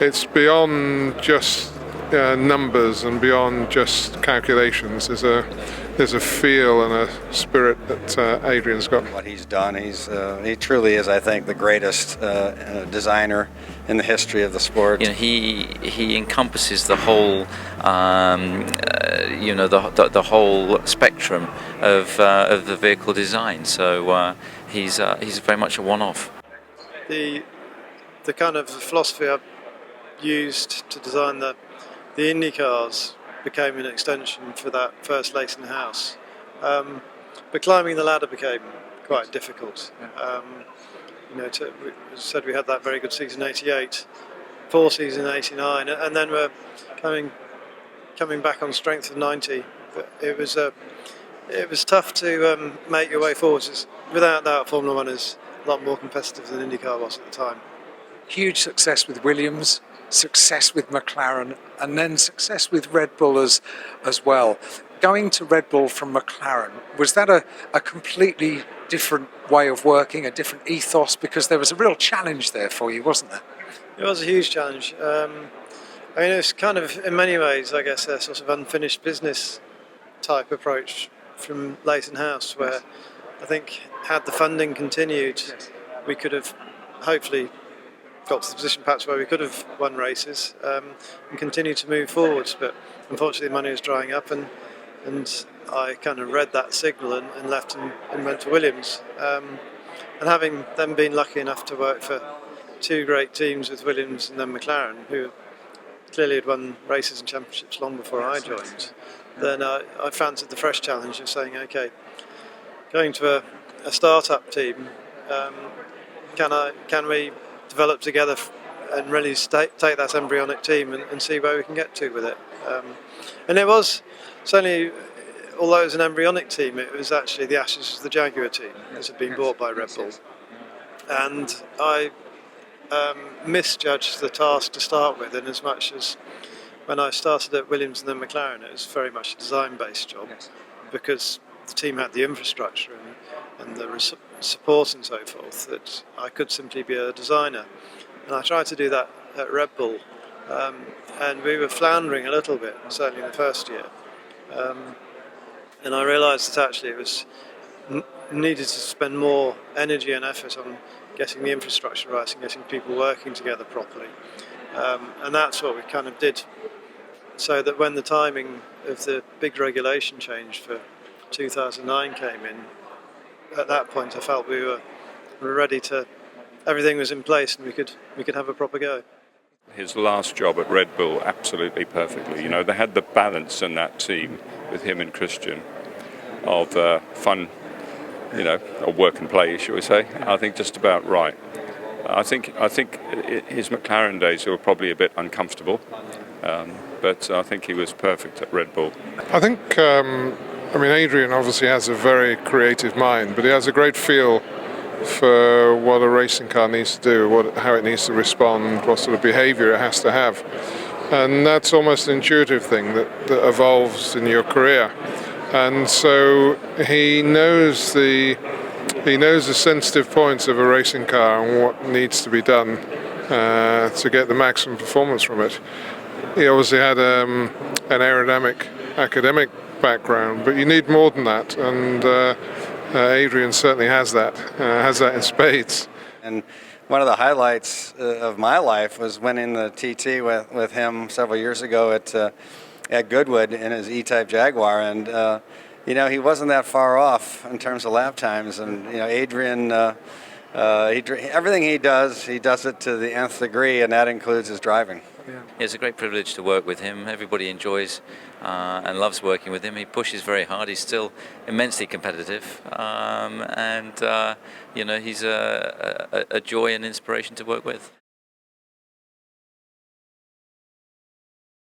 it's beyond just numbers and beyond just calculations. There's a feel and a spirit that Adrian's got. What he's done, he truly is, I think, the greatest designer in the history of the sport. He encompasses the whole, the whole spectrum of the vehicle design. So he's very much a one-off. The kind of philosophy I've used to design the Indy cars became an extension for that first Leyton house, but climbing the ladder became quite difficult. As I said, we had that very good season '88, poor season '89, and then we're coming back on strength of '90. But it was tough to make your way forwards. Without doubt, Formula One is a lot more competitive than IndyCar was at the time. Huge success with Williams, success with McLaren, and then success with Red Bull as well. Going to Red Bull from McLaren, was that a completely different way of working, a different ethos? Because there was a real challenge there for you, wasn't there? It was a huge challenge. It was kind of, in many ways, I guess, a sort of unfinished business type approach from Leyton House, where I think had the funding continued, we could have hopefully got to the position perhaps where we could have won races and continued to move forwards, but unfortunately the money was drying up, and I kind of read that signal and left and went to Williams, and having then been lucky enough to work for two great teams with Williams and then McLaren, who clearly had won races and championships long before I joined, then I fancied the fresh challenge of saying, okay, going to a start-up team, can we develop together and really take that embryonic team and see where we can get to with it. And it was certainly, although it was an embryonic team, it was actually the ashes of the Jaguar team that had been bought by Red Bull. And I misjudged the task to start with, in as much as when I started at Williams and then McLaren, it was very much a design-based job, because the team had the infrastructure and the support and so forth, that I could simply be a designer. And I tried to do that at Red Bull, and we were floundering a little bit, certainly in the first year. And I realised that actually it was needed to spend more energy and effort on getting the infrastructure right and getting people working together properly. And that's what we kind of did, so that when the timing of the big regulation change for 2009 came in, at that point I felt we were ready to, everything was in place and we could have a proper go. His last job at Red Bull, absolutely perfectly. They had the balance in that team with him and Christian of fun, or work and play, shall we say. I think just about right. I think his McLaren days were probably a bit uncomfortable, but I think he was perfect at Red Bull. I think, Adrian obviously has a very creative mind, but he has a great feel for what a racing car needs to do, how it needs to respond, what sort of behaviour it has to have. And that's almost an intuitive thing that evolves in your career. And so he knows the sensitive points of a racing car and what needs to be done to get the maximum performance from it. He obviously had an aerodynamic academic background, but you need more than that, and Adrian certainly has that in spades. And one of the highlights of my life was winning the TT with him several years ago at Goodwood in his E-Type Jaguar, and he wasn't that far off in terms of lap times. And Adrian, everything he does it to the nth degree, and that includes his driving. Yeah. It's a great privilege to work with him. Everybody enjoys and loves working with him. He pushes very hard. He's still immensely competitive, and he's a joy and inspiration to work with.